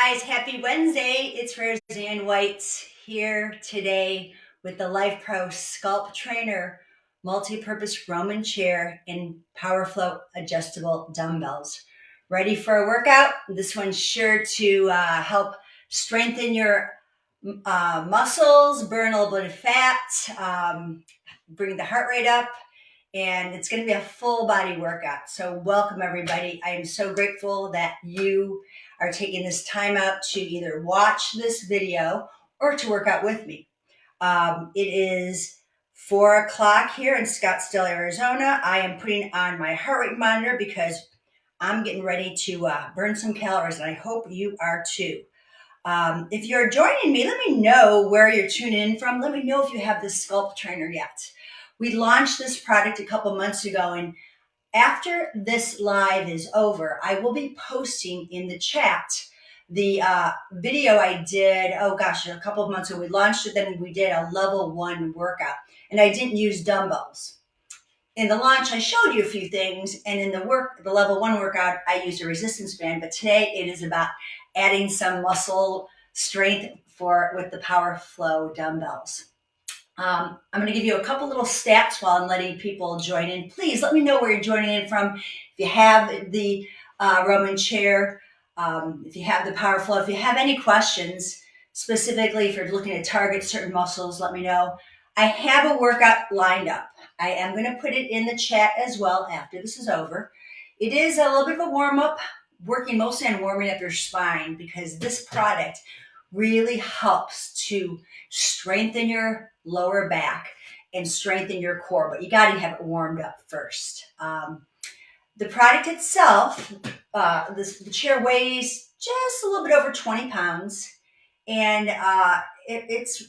guys, happy Wednesday. It's Roseann White here today with the Life Pro SculptTrainer multi-purpose Roman chair and PowerFlow adjustable dumbbells. Ready for a workout? This one's sure to help strengthen your muscles, burn a little bit of fat, bring the heart rate up, and it's going to be a full body workout. So welcome everybody. I am so grateful that you are taking this time out to either watch this video or to work out with me. It is 4 o'clock here in Scottsdale, Arizona. I am putting on my heart rate monitor because I'm getting ready to burn some calories, and I hope you are too. If you're joining me, let me know where you're tuning in from. Let me know if you have this SculptTrainer yet. We launched this product a couple months ago, and after this live is over, I will be posting in the chat the video I did, a couple of months ago. We launched it, then we did a level 1 workout, and I didn't use dumbbells. In the launch, I showed you a few things, and in the level 1 workout, I used a resistance band, but today it is about adding some muscle strength with the PowerFlow dumbbells. I'm going to give you a couple little stats while I'm letting people join in. Please let me know where you're joining in from. If you have the Roman chair, if you have the PowerFlow, if you have any questions, specifically if you're looking to target certain muscles, let me know. I have a workout lined up. I am going to put it in the chat as well after this is over. It is a little bit of a warm-up, working mostly on warming up your spine, because this product really helps to strengthen your lower back and strengthen your core, but you got to have it warmed up first. The product itself, the chair weighs just a little bit over 20 pounds, and it's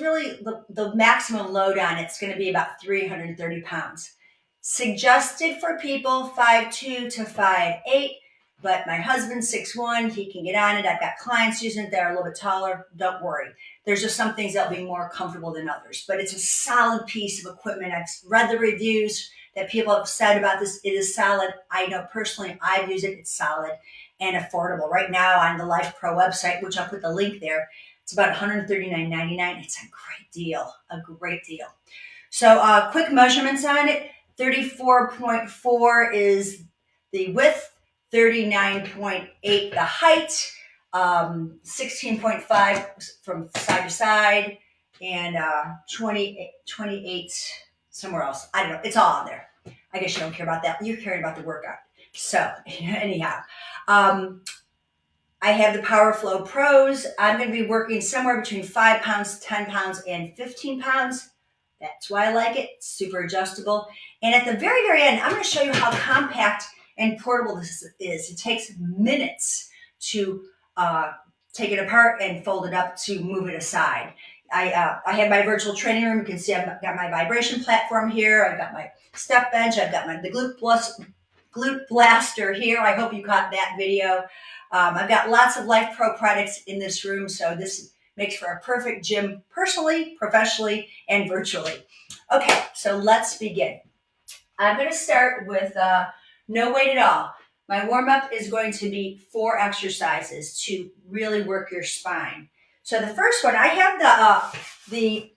really the maximum load on it's going to be about 330 pounds. Suggested for people 5'2" to 5'8", but my husband's 6'1", he can get on it. I've got clients using it that are a little bit taller. Don't worry. There's just some things that'll be more comfortable than others, but it's a solid piece of equipment. I've read the reviews that people have said about this. It is solid. I know personally I've used it. It's solid and affordable. Right now on the Life Pro website, which I'll put the link there, it's about $139.99. It's a great deal, So quick measurements on it. 34.4 is the width, 39.8 the height, 16.5 from side to side, and 28 somewhere else. I don't know. It's all on there. I guess you don't care about that. You're caring about the workout. So anyhow, I have the PowerFlow Pros. I'm going to be working somewhere between 5 pounds, 10 pounds, and 15 pounds. That's why I like it. It's super adjustable. And at the very, very end, I'm going to show you how compact and portable this is. It takes minutes to take it apart and fold it up to move it aside. I have my virtual training room. You can see I've got my vibration platform here. I've got my step bench. I've got the glute blaster here. I hope you caught that video. I've got lots of Life Pro products in this room, so this makes for a perfect gym, personally, professionally, and virtually. Okay, so let's begin. I'm going to start with no weight at all. My warm-up is going to be 4 exercises to really work your spine. So the first one, I have the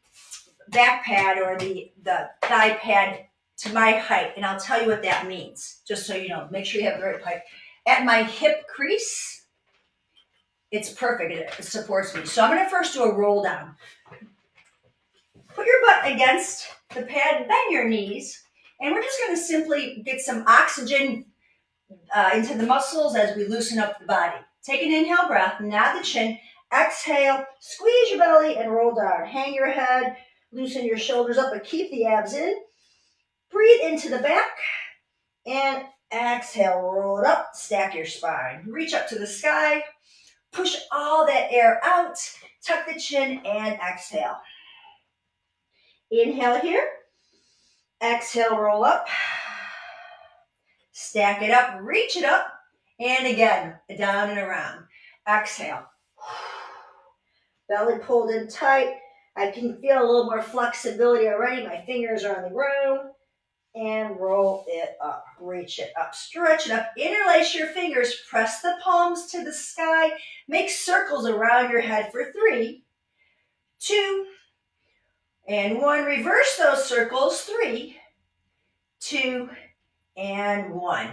back pad or the thigh pad to my height, and I'll tell you what that means, just so you know. Make sure you have the right height. At my hip crease, it's perfect. It supports me. So I'm going to first do a roll down. Put your butt against the pad, bend your knees, and we're just going to simply get some oxygen into the muscles as we loosen up the body. Take an inhale breath, nod the chin, exhale, squeeze your belly, and roll down. Hang your head, loosen your shoulders up, but keep the abs in. Breathe into the back, and exhale, roll it up, stack your spine. Reach up to the sky, push all that air out, tuck the chin, and exhale. Inhale here, exhale, roll up, stack it up, reach it up, and again, down and around. Exhale. Belly pulled in tight. I can feel a little more flexibility already. My fingers are on the ground. and roll it up. Reach it up, stretch it up, interlace your fingers, press the palms to the sky, make circles around your head for 3, 2, and 1. Reverse those circles, 3, 2, and 1.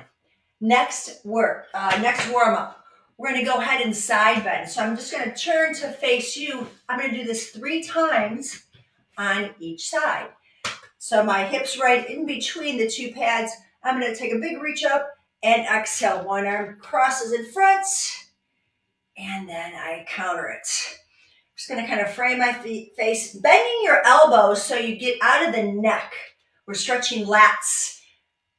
Next warm up. We're going to go ahead and side bend. So I'm just going to turn to face you. I'm going to do this 3 times on each side. So my hips right in between the 2 pads. I'm going to take a big reach up and exhale. One arm crosses in front, and then I counter it. Just going to kind of frame my face, bending your elbows so you get out of the neck. We're stretching lats,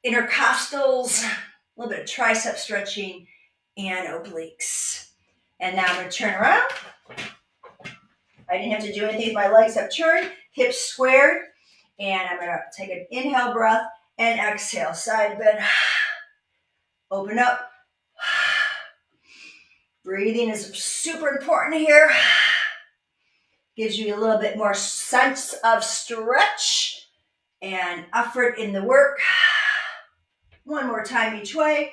intercostals, a little bit of tricep stretching, and obliques. And now I'm going to turn around. I didn't have to do anything. My legs have turned, hips squared. And I'm going to take an inhale breath and exhale. Side bend. Open up. Breathing is super important here. Gives you a little bit more sense of stretch and effort in the work. One more time each way.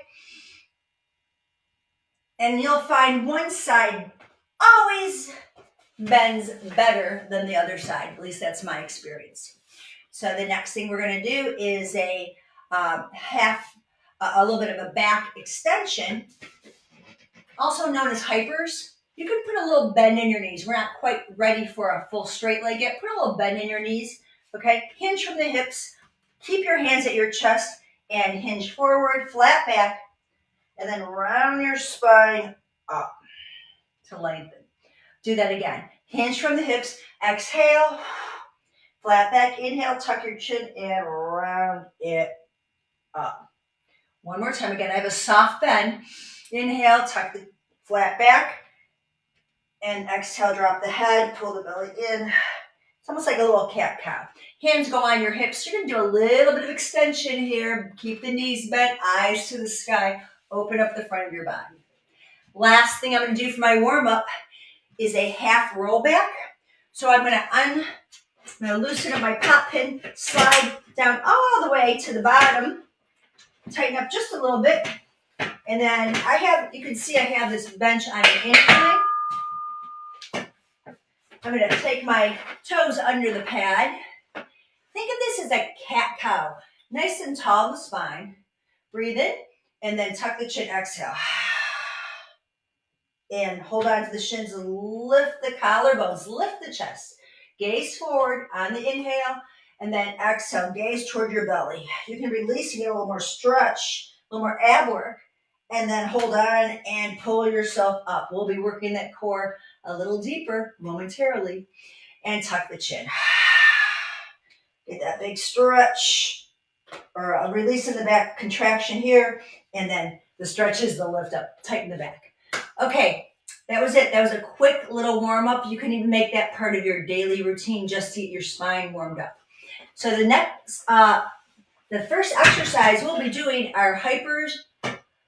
And you'll find one side always bends better than the other side. At least that's my experience. So the next thing we're going to do is a little bit of a back extension, also known as hypers. You can put a little bend in your knees. We're not quite ready for a full straight leg yet. Put a little bend in your knees, okay? Hinge from the hips. Keep your hands at your chest and hinge forward, flat back, and then round your spine up to lengthen. Do that again. Hinge from the hips. Exhale. Flat back, inhale, tuck your chin and round it up. One more time. Again, I have a soft bend. Inhale, tuck the flat back. And exhale, drop the head, pull the belly in. It's almost like a little cat-cow. Hands go on your hips. You're going to do a little bit of extension here. Keep the knees bent, eyes to the sky. Open up the front of your body. Last thing I'm going to do for my warm-up is a half roll back. So I'm going to loosen up my pop pin, slide down all the way to the bottom, tighten up just a little bit, and then you can see I have this bench on an incline. I'm going to take my toes under the pad. Think of this as a cat-cow, nice and tall the spine. Breathe in, and then tuck the chin, exhale. And hold on to the shins and lift the collarbones, lift the chest. Gaze forward on the inhale, and then exhale, gaze toward your belly. You can release and get a little more stretch, a little more ab work, and then hold on and pull yourself up. We'll be working that core a little deeper momentarily, and tuck the chin. Get that big stretch, or a release in the back, contraction here, and then the stretch is the lift up, tighten the back. Okay. That was it. That was a quick little warm-up. You can even make that part of your daily routine just to get your spine warmed up. So the first exercise we'll be doing are hypers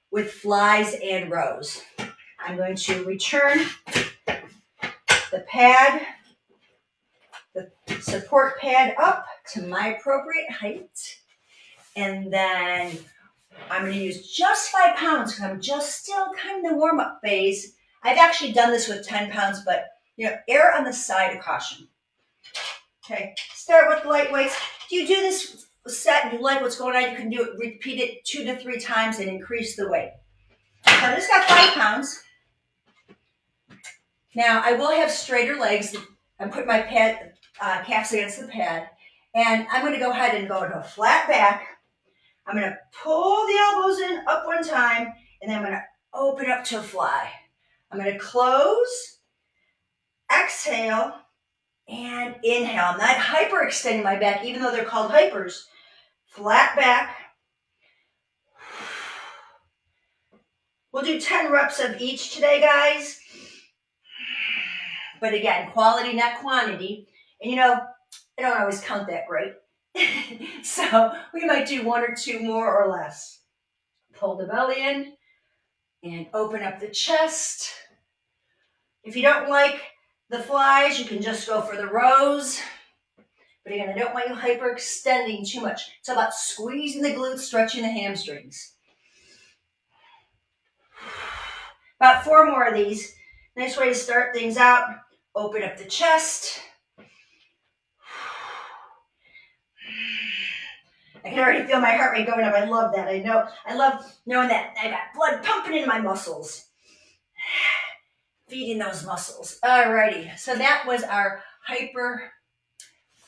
with flies and rows. I'm going to return the pad, the support pad up to my appropriate height. And then I'm going to use just 5 pounds because I'm just still kind of in the warm-up phase. I've actually done this with 10 pounds, but err on the side of caution. Okay, start with light weights. If you do this set and you like what's going on, you can repeat it 2 to 3 times and increase the weight. So I just got 5 pounds. Now I will have straighter legs. I'm putting my calves against the pad, and I'm going to go ahead and go to a flat back. I'm going to pull the elbows in up one time, and then I'm going to open up to a fly. I'm going to close, exhale, and inhale. I'm not hyperextending my back, even though they're called hypers. Flat back. We'll do 10 reps of each today, guys. But again, quality, not quantity. And I don't always count that great. So we might do 1 or 2 more or less. Pull the belly in and open up the chest. If you don't like the flies, you can just go for the rows. But again, I don't want you hyperextending too much. It's about squeezing the glutes, stretching the hamstrings. About 4 more of these. Nice way to start things out. Open up the chest. I can already feel my heart rate going up. I love that. I love knowing that I got blood pumping in my muscles. Feeding those muscles. Alrighty, so that was our hyper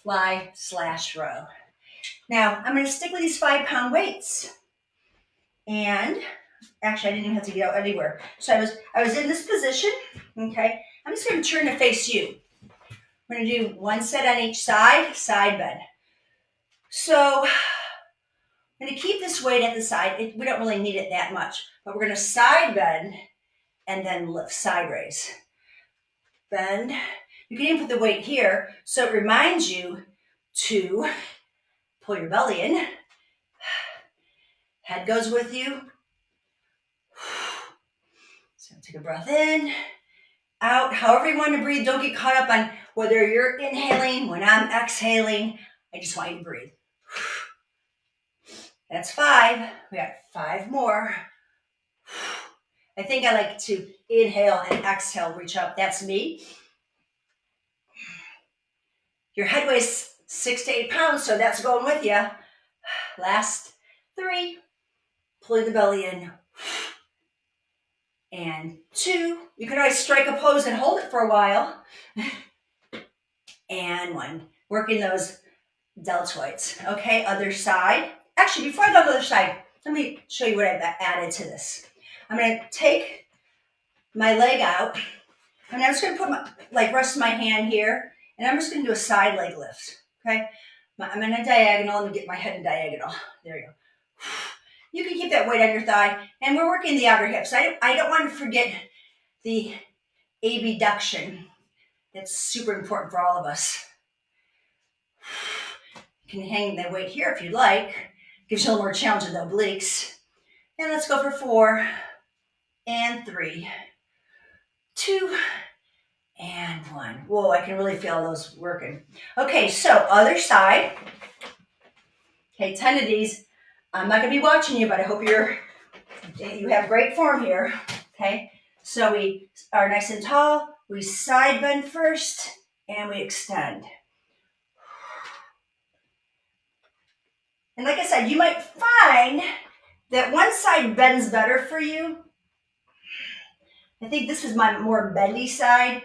fly / row. Now, I'm gonna stick with these 5-pound weights. And actually, I didn't even have to get out anywhere. So I was in this position, okay? I'm just gonna turn to face you. We're gonna do 1 set on each side, side bend. So I'm gonna keep this weight at the side. We don't really need it that much, but we're gonna side bend and then lift, side raise. Bend. You can even put the weight here so it reminds you to pull your belly in. Head goes with you. So take a breath in, out, however you want to breathe. Don't get caught up on whether you're inhaling, when I'm exhaling. I just want you to breathe. That's 5. We got 5 more. I think I like to inhale and exhale, reach up. That's me. Your head weighs 6 to 8 pounds, so that's going with you. Last 3. Pulling the belly in. And 2. You can always strike a pose and hold it for a while. And 1. Working those deltoids. Okay, other side. Actually, before I go to the other side, let me show you what I've added to this. I'm going to take my leg out, and I'm just going to put rest my hand here, and I'm just going to do a side leg lift. Okay, I'm in a diagonal. Let me get my head in diagonal. There you go. You can keep that weight on your thigh, and we're working the outer hips. I don't want to forget the abduction. That's super important for all of us. You can hang the weight here if you'd like. Gives you a little more challenge in the obliques. And let's go for 4 and 3, 2 and 1. Whoa, I can really feel those working. Okay, so other side. Okay, 10 of these. I'm not going to be watching you, but I hope you have great form here. Okay, so we are nice and tall. We side bend first, and we extend. And like I said, you might find that one side bends better for you. I think this is my more bendy side.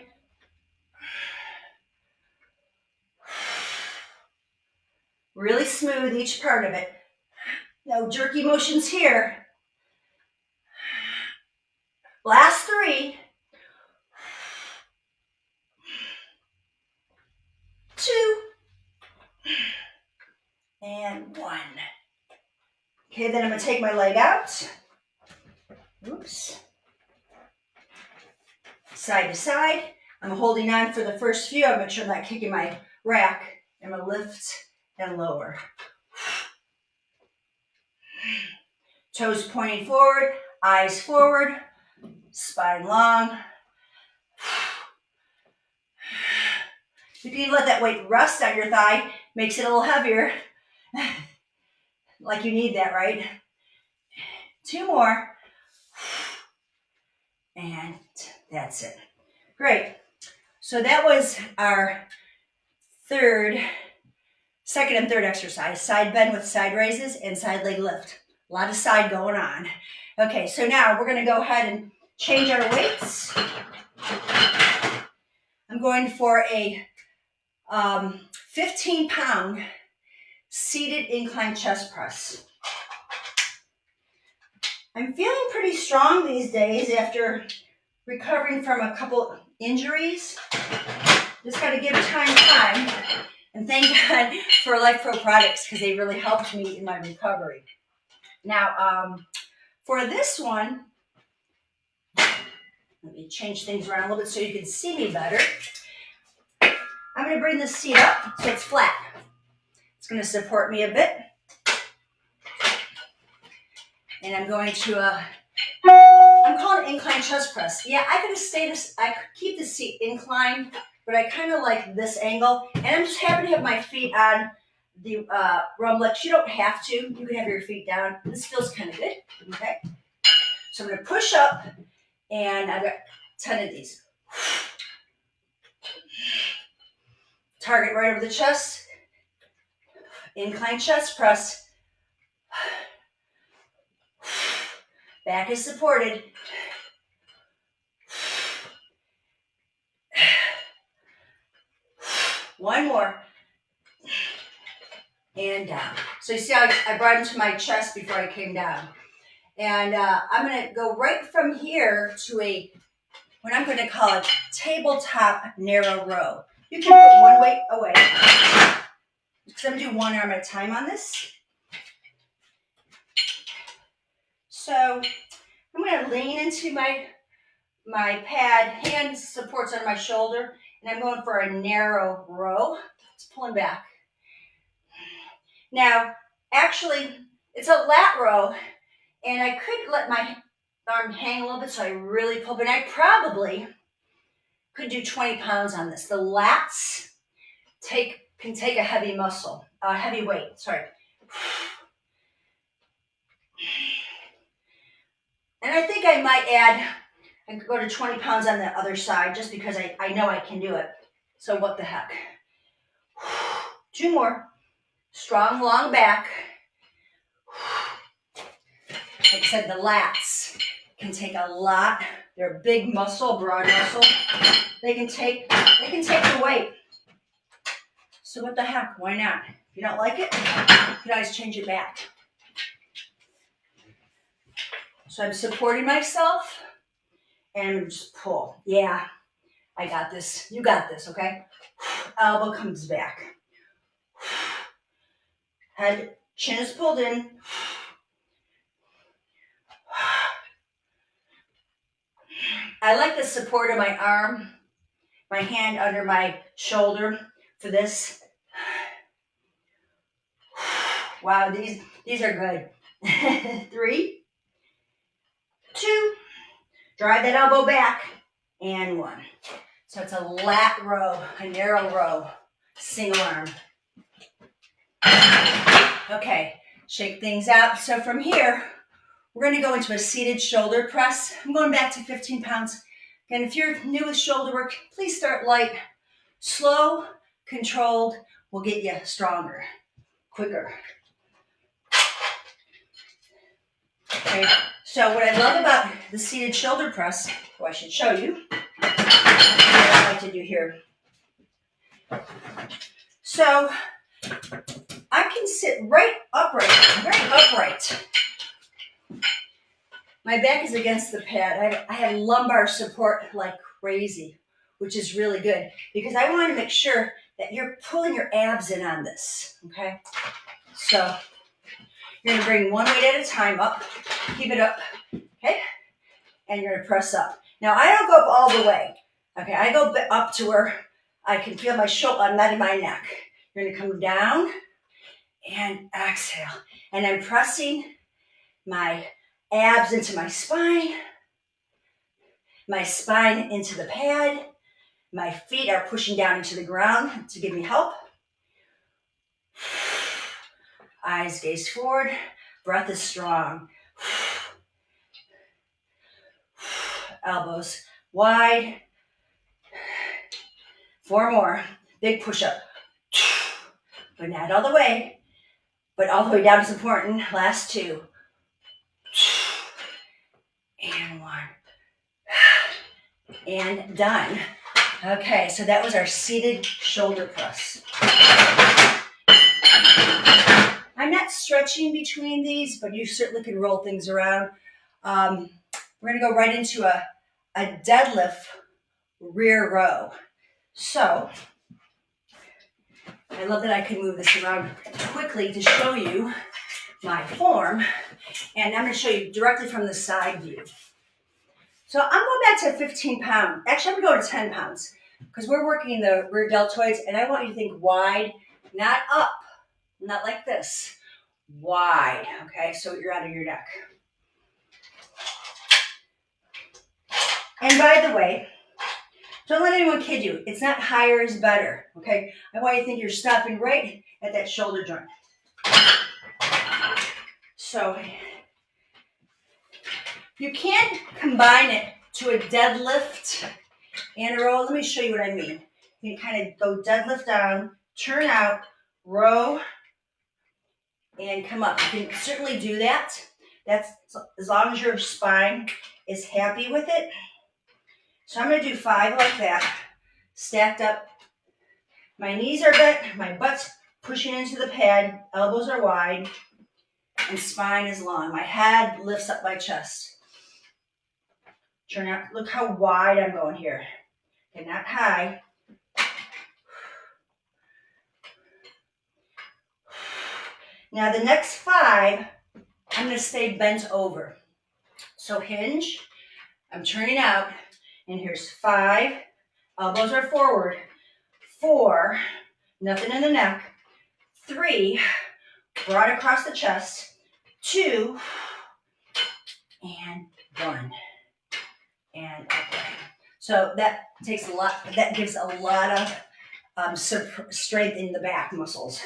Really smooth each part of it. No jerky motions here. Last 3. 2 and 1. Okay, then I'm going to take my leg out. Oops. Side to side. I'm holding on for the first few. I'll make sure I'm not kicking my rack. I'm going to lift and lower. Toes pointing forward, eyes forward, spine long. If you let that weight rest on your thigh, makes it a little heavier. Like you need that, right? 2 more. And that's it. Great. So that was our second and third exercise. Side bend with side raises and side leg lift. A lot of side going on. Okay, so now we're going to go ahead and change our weights. I'm going for a 15-pound seated incline chest press. I'm feeling pretty strong these days after recovering from a couple injuries. Just got to give time. And thank God for Life Pro products because they really helped me in my recovery. Now, for this one, let me change things around a little bit so you can see me better. I'm going to bring this seat up so it's flat. It's going to support me a bit. And I'm going to I'm calling it incline chest press. Yeah, I could have stayed this, I could keep the seat inclined, but I kind of like this angle. And I'm just happy to have my feet on the rumblets. You don't have to. You can have your feet down. This feels kind of good. Okay. So I'm going to push up, and I've got 10 of these. Target right over the chest. Incline chest press. Back is supported. One more. And down. So you see how I brought him to my chest before I came down. And I'm going to go right from here to what I'm going to call a tabletop narrow row. You can put one weight away. So I'm going to do one arm at a time on this. So I'm going to lean into my pad, hand supports on my shoulder, and I'm going for a narrow row. It's pulling back. Now, actually, it's a lat row, and I could let my arm hang a little bit so I really pull, but I probably could do 20 pounds on this. The lats can take a heavy weight, sorry. And I think I might add, I could go to 20 pounds on the other side just because I know I can do it. So what the heck. 2 more. Strong, long back. Like I said, the lats can take a lot. They're a big muscle, broad muscle. They can take the weight. So what the heck, why not? If you don't like it, you can always change it back. So I'm supporting myself and just pull. Yeah, I got this. You got this, okay? Elbow comes back. Head, chin is pulled in. I like the support of my arm, my hand under my shoulder for this. Wow, these are good. 3, 2, drive that elbow back, and 1. So it's a lat row, a narrow row, single arm. Okay, shake things out. So from here, we're going to go into a seated shoulder press. I'm going back to 15 pounds. And if you're new with shoulder work, please start light. Slow, controlled will get you stronger, quicker. Okay, so what I love about the seated shoulder press, I should show you what I like to do here. So I can sit right upright, very upright. My back is against the pad. I have lumbar support like crazy, which is really good because I want to make sure that you're pulling your abs in on this, okay? So you're going to bring one weight at a time up, keep it up, okay? And you're going to press up. Now, I don't go up all the way, okay? I go up to where I can feel my shoulder, I'm not in my neck. You're going to come down and exhale. And I'm pressing my abs into my spine into the pad. My feet are pushing down into the ground to give me help. Eyes gaze forward. Breath is strong. Elbows wide. 4 more. Big push up. But not all the way. But all the way down is important. Last 2. And 1. And done. Okay, so that was our seated shoulder press. I'm not stretching between these, but you certainly can roll things around. We're going to go right into a deadlift rear row. So I love that I can move this around quickly to show you my form. And I'm going to show you directly from the side view. So I'm going back to 15 pounds. Actually, I'm going to go to 10 pounds because we're working the rear deltoids, and I want you to think wide, not up, not like this. Wide, okay? So you're out of your neck. And by the way, don't let anyone kid you. It's not higher is better, okay? I want you to think you're stopping right at that shoulder joint. So you can combine it to a deadlift and a row. Let me show you what I mean. You kind of go deadlift down, turn out, row, and come up. You can certainly do that. That's as long as your spine is happy with it. So I'm going to do 5 like that, stacked up. My knees are bent, my butt's pushing into the pad, elbows are wide, and spine is long. My head lifts up my chest. Turn out, look how wide I'm going here. Okay, not high. Now the next 5, I'm going to stay bent over. So hinge, I'm turning out, and here's 5, elbows are forward, 4, nothing in the neck, 3, broad across the chest, 2, and 1, and upright. So that takes a lot, that gives a lot of strength in the back muscles.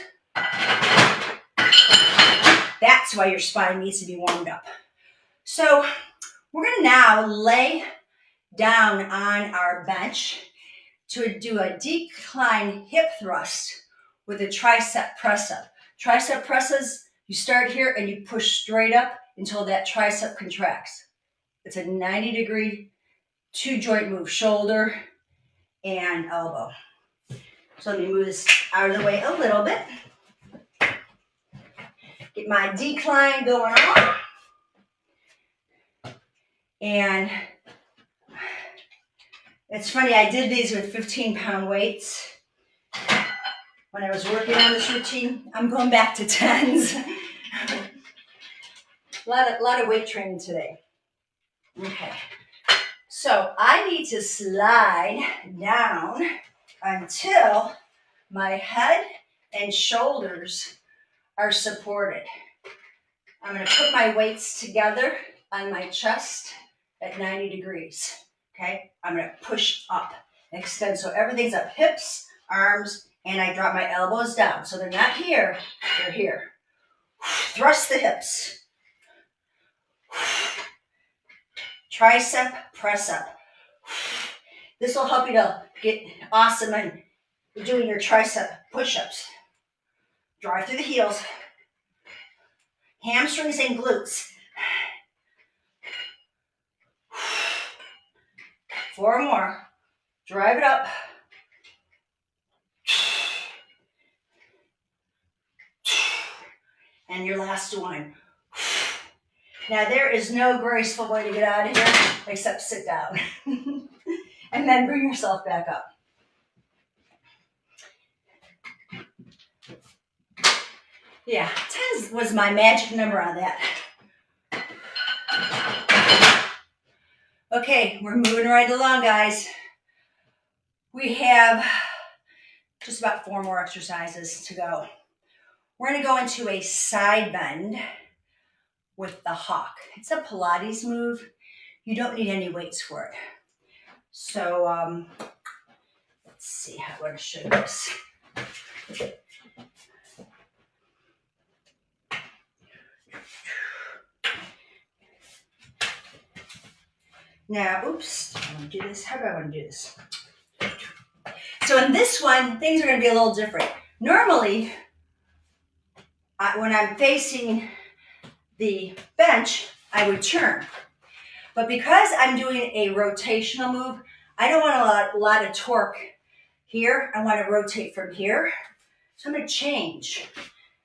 That's why your spine needs to be warmed up. So we're going to now lay down on our bench to do a decline hip thrust with a tricep press up. Tricep presses, you start here and you push straight up until that tricep contracts. It's a 90-degree 2-joint move, shoulder and elbow. So let me move this out of the way a little bit. Get my decline going on. And it's funny, I did these with 15-pound weights when I was working on this routine. I'm going back to 10s. a lot of weight training today. Okay. So I need to slide down until my head and shoulders are supported. I'm going to put my weights together on my chest at 90 degrees. Okay, I'm going to push up, extend, so everything's up, hips, arms, and I drop my elbows down. So they're not here, they're here. Thrust the hips. Tricep press up. This will help you to get awesome and doing your tricep push-ups. Drive through the heels. Hamstrings and glutes. 4 more. Drive it up. And your last one. Now there is no graceful way to get out of here except sit down. And then bring yourself back up. Yeah, 10 was my magic number on that. Okay, we're moving right along, guys. We have just about 4 more exercises to go. We're going to go into a side bend with the hawk. It's a Pilates move. You don't need any weights for it. So let's see how I want to show this. Now, oops, I want to do this. How do I want to do this? So in this one, things are going to be a little different. Normally, when I'm facing the bench, I would turn. But because I'm doing a rotational move, I don't want a lot of torque here. I want to rotate from here. So I'm going to change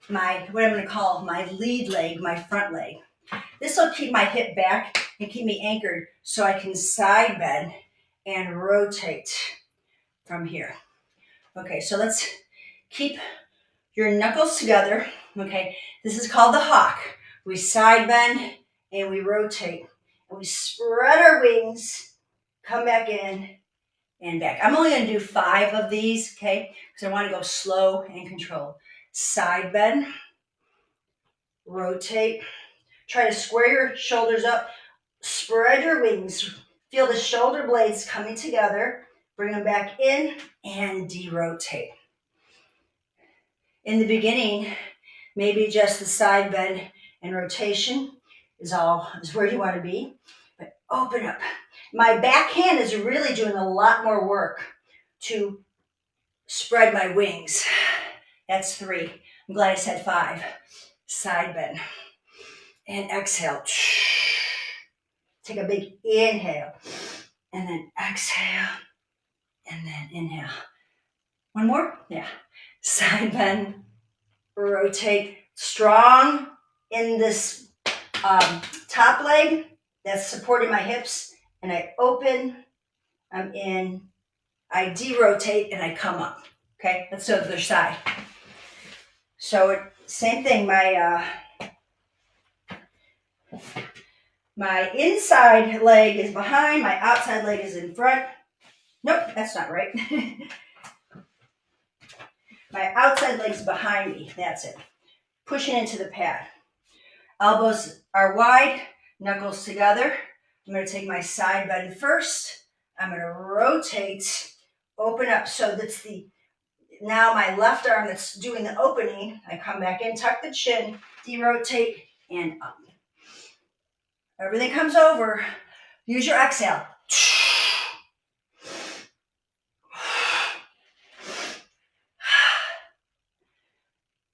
what I'm going to call my lead leg, my front leg. This will keep my hip back and keep me anchored so I can side bend and rotate from here. Okay, so let's keep your knuckles together. Okay, this is called the hawk. We side bend and we rotate. And we spread our wings, come back in and back. I'm only going to do 5 of these, okay, because I want to go slow and controlled. Side bend, rotate. Try to square your shoulders up, spread your wings, Feel the shoulder blades coming together. Bring them back in and derotate. In the beginning, maybe just the side bend and rotation is where you want to be. But open up. My back hand is really doing a lot more work to spread my wings. That's 3. I'm glad I said 5. Side bend. And exhale. Take a big inhale. And then exhale. And then inhale. One more? Yeah. Side bend. Rotate. Strong in this top leg that's supporting my hips. And I open. I'm in. I derotate and I come up. Okay? Let's do the other side. So same thing. My inside leg is behind. My outside leg is in front. Nope, that's not right. My outside leg's behind me. That's it. Pushing into the pad. Elbows are wide, knuckles together. I'm going to take my side bend first. I'm going to rotate, open up. So that's now my left arm that's doing the opening. I come back in, tuck the chin, derotate, and up. Everything comes over. Use your exhale.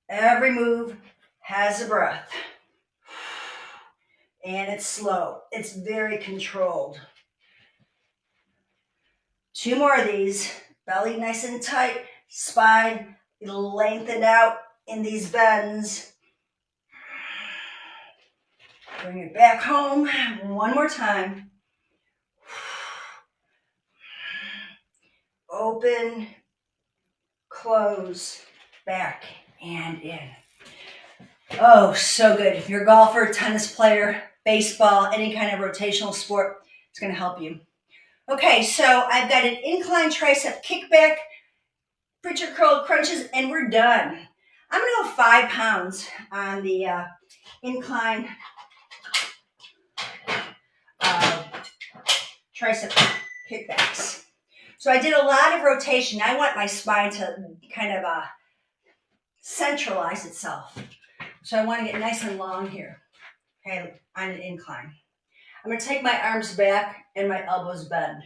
Every move has a breath. And it's slow. It's very controlled. 2 more of these. Belly nice and tight. Spine lengthened out in these bends. Bring it back home. One more time. Open, close, back, and in. Oh, so good. If you're a golfer, tennis player, baseball, any kind of rotational sport, it's going to help you. Okay, so I've got an incline tricep kickback, preacher curl crunches, and we're done. I'm going to go 5 pounds on the incline tricep kickbacks. So I did a lot of rotation. I want my spine to kind of centralize itself. So I want to get nice and long here, okay, on an incline. I'm going to take my arms back and my elbows bend.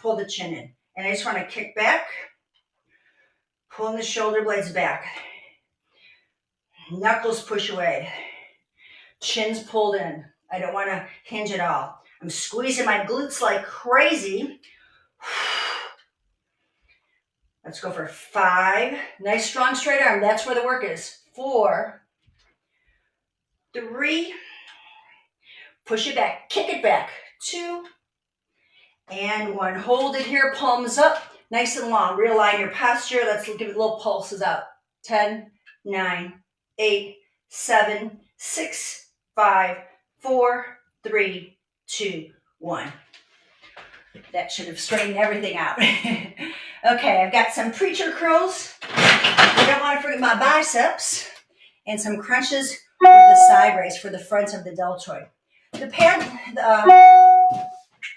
Pull the chin in. And I just want to kick back, pulling the shoulder blades back. Knuckles push away. Chin's pulled in. I don't want to hinge at all. I'm squeezing my glutes like crazy. Let's go for 5. Nice, strong, straight arm. That's where the work is. 4, 3. Push it back. Kick it back. 2, and 1. Hold it here. Palms up. Nice and long. Realign your posture. Let's give it little pulses out. 10, 9, 8, 7, 6, 5, 4, 3, 2, 1. That should have straightened everything out. Okay, I've got some preacher curls. I don't want to forget my biceps. And some crunches with the side raise for the front of the deltoid. The pad,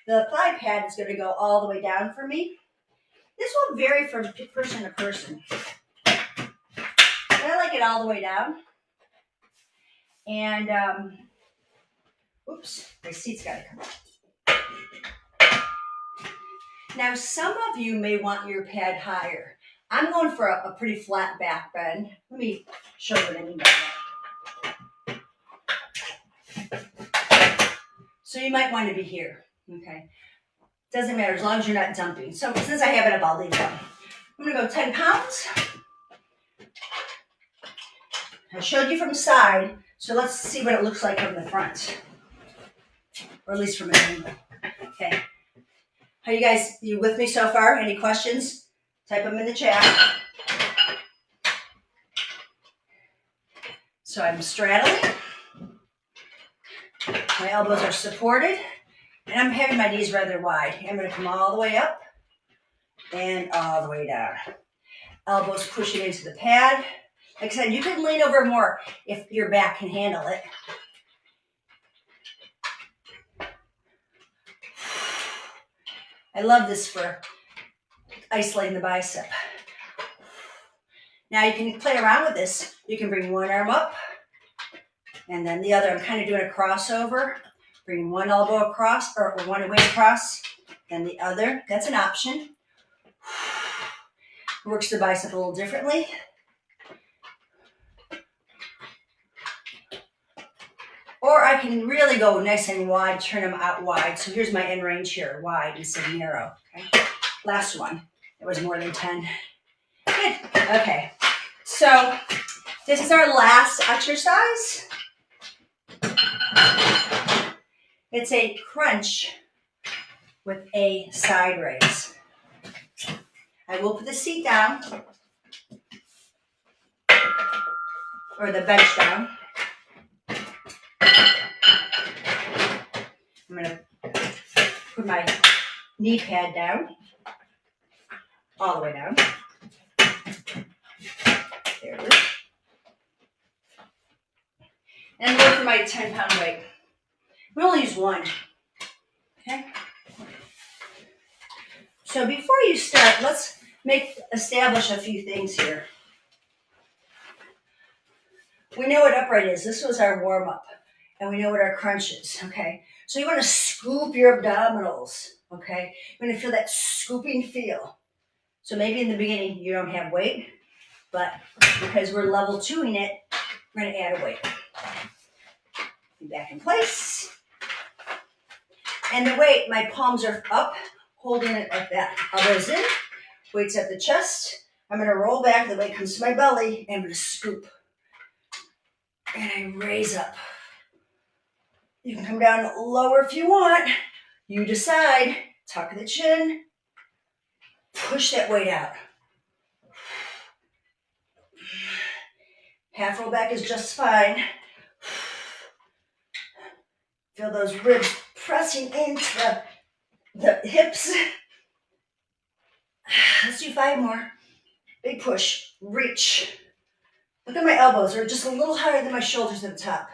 the thigh pad is going to go all the way down for me. This will vary from person to person. I like it all the way down. And, oops, my seat's got to come up. Now, some of you may want your pad higher. I'm going for a pretty flat back bend. Let me show you what I mean by that. So you might want to be here, okay? Doesn't matter as long as you're not dumping. So since I have it up, I'll leave it up. I'm going to go 10 pounds. I showed you from the side, so let's see what it looks like from the front. Or at least from an angle. Okay. How you with me so far? Any questions? Type them in the chat. So I'm straddling. My elbows are supported. And I'm having my knees rather wide. I'm going to come all the way up and all the way down. Elbows pushing into the pad. Like I said, you can lean over more if your back can handle it. I love this for isolating the bicep. Now you can play around with this. You can bring one arm up and then the other. I'm kind of doing a crossover. Bring one elbow across or one way across, then the other. That's an option. Works the bicep a little differently. Or I can really go nice and wide, turn them out wide. So here's my end range here, wide instead of narrow. Okay. Last one. It was more than 10. Good. Okay. So this is our last exercise. It's a crunch with a side raise. I will put the seat down or the bench down. I'm going to put my knee pad down, all the way down. There it is. And go for my 10-pound weight. We only use one. Okay? So before you start, let's establish a few things here. We know what upright is. This was our warm-up. And we know what our crunch is, okay? So you want to scoop your abdominals, okay? You're going to feel that scooping feel. So maybe in the beginning you don't have weight, but because we're level 2ing it, we're going to add a weight. Back in place. And the weight, my palms are up, holding it like that. Elbows in, weights at the chest. I'm going to roll back, the weight comes to my belly, and I'm going to scoop. And I raise up. You can come down lower if you want. You decide. Tuck the chin. Push that weight out. Half roll back is just fine. Feel those ribs pressing into the hips. Let's do 5 more. Big push. Reach. Look at my elbows. They're just a little higher than my shoulders at the top.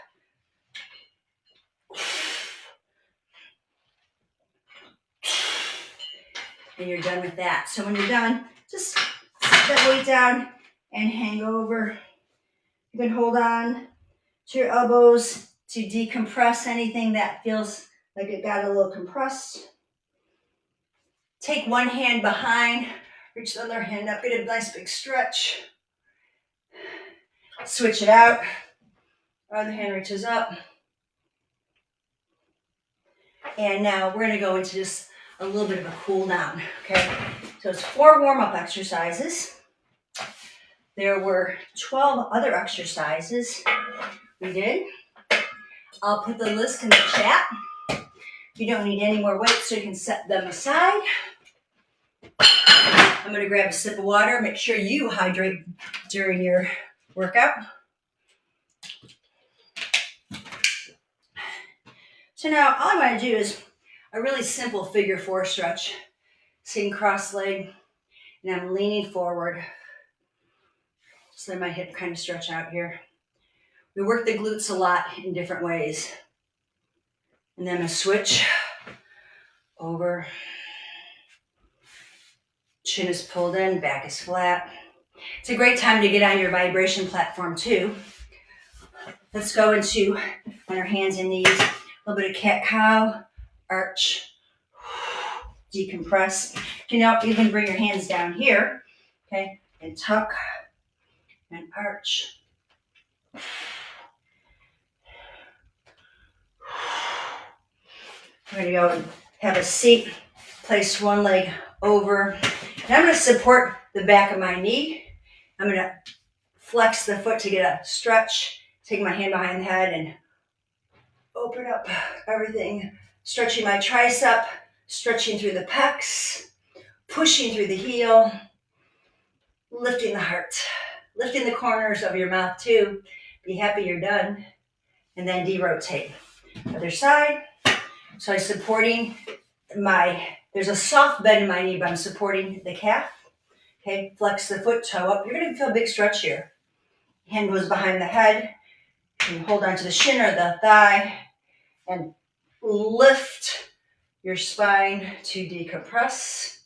And you're done with that. So when you're done, just set that weight down and hang over. You can hold on to your elbows to decompress anything that feels like it got a little compressed. Take one hand behind, reach the other hand up, get a nice big stretch. Switch it out. Other hand reaches up. And now we're going to go into just a little bit of a cool down, okay? So it's 4 warm-up exercises. There were 12 other exercises we did. I'll put the list in the chat. You don't need any more weight, so you can set them aside. I'm going to grab a sip of water. Make sure you hydrate during your workout. So now all I want to do is a really simple figure 4 stretch. Sitting cross-legged, and I'm leaning forward. Just let my hip kind of stretch out here. We work the glutes a lot in different ways. And then I'm going to switch over. Chin is pulled in, back is flat. It's a great time to get on your vibration platform too. Let's go into on our hands and knees. A little bit of cat-cow, arch, decompress. You know, you can bring your hands down here, okay, and tuck and arch. I'm going to go and have a seat, place one leg over. And I'm going to support the back of my knee. I'm going to flex the foot to get a stretch. Take my hand behind the head and open up everything. Stretching my tricep, stretching through the pecs, pushing through the heel, lifting the heart, lifting the corners of your mouth too. Be happy you're done. And then de-rotate. Other side. So I'm supporting there's a soft bend in my knee, but I'm supporting the calf. Okay, flex the foot, toe up. You're going to feel a big stretch here. Hand goes behind the head. You hold on to the shin or the thigh and lift your spine to decompress.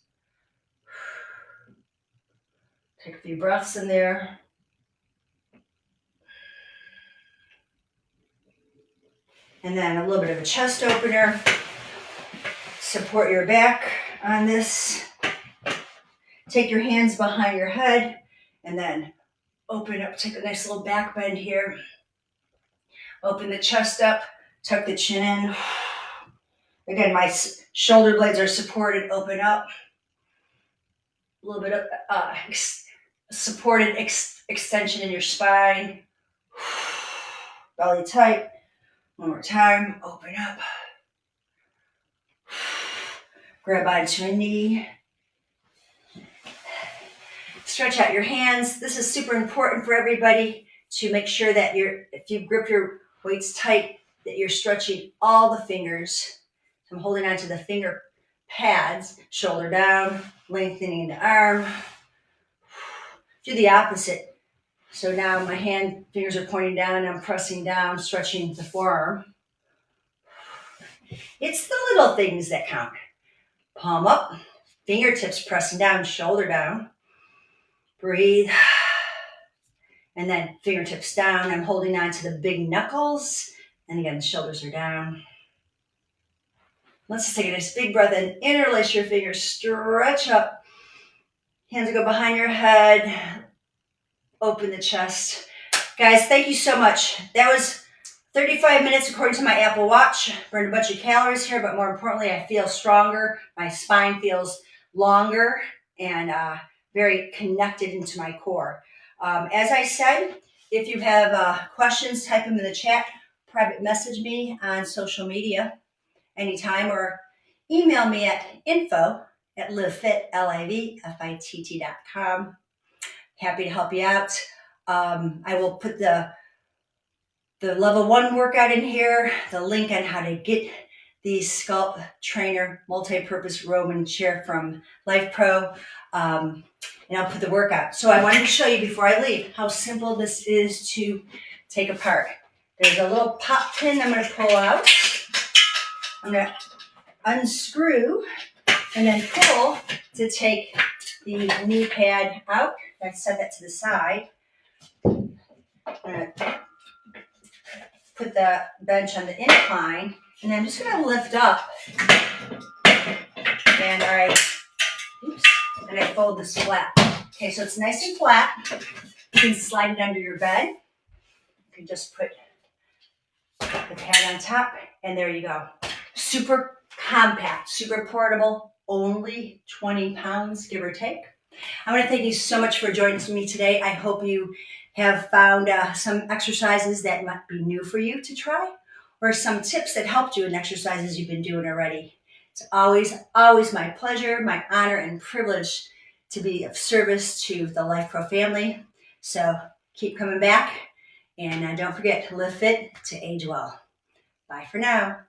Take a few breaths in there. And then a little bit of a chest opener. Support your back on this. Take your hands behind your head and then open up. Take a nice little back bend here. Open the chest up. Tuck the chin in. Again, my shoulder blades are supported. Open up. A little bit of supported extension in your spine. Belly tight. One more time. Open up. Grab onto a knee. Stretch out your hands. This is super important for everybody to make sure that if you grip your weights tight, that you're stretching all the fingers. So I'm holding onto the finger pads, shoulder down, lengthening the arm. Do the opposite. So now my fingers are pointing down and I'm pressing down, stretching the forearm. It's the little things that count. Palm up, fingertips pressing down, shoulder down. Breathe. And then fingertips down. I'm holding on to the big knuckles. And again, the shoulders are down. Let's just take a nice big breath in. Interlace your fingers. Stretch up. Hands will go behind your head. Open the chest. Guys, thank you so much. That was 35 minutes according to my Apple Watch. Burned a bunch of calories here, but more importantly, I feel stronger. My spine feels longer and very connected into my core. As I said, if you have questions, type them in the chat. Private message me on social media anytime or email me at info@livefit.com. Happy to help you out. I will put the level 1 workout in here, the link on how to get the SculptTrainer multi-purpose Roman chair from Life Pro, and I'll put the workout. So I wanted to show you before I leave how simple this is to take apart. There's a little pop pin I'm going to pull out. I'm going to unscrew and then pull to take the knee pad out. I set that to the side. I'm going to put the bench on the incline, and I'm just going to lift up. And I fold this flat. Okay, so it's nice and flat. You can slide it under your bed. You can just put the pad on top, and there you go. Super compact, super portable, only 20 pounds, give or take. I want to thank you so much for joining me today. I hope you have found some exercises that might be new for you to try, or some tips that helped you in exercises you've been doing already. It's always, always my pleasure, my honor, and privilege to be of service to the Life Pro family. So keep coming back, and don't forget to live fit to age well. Bye for now.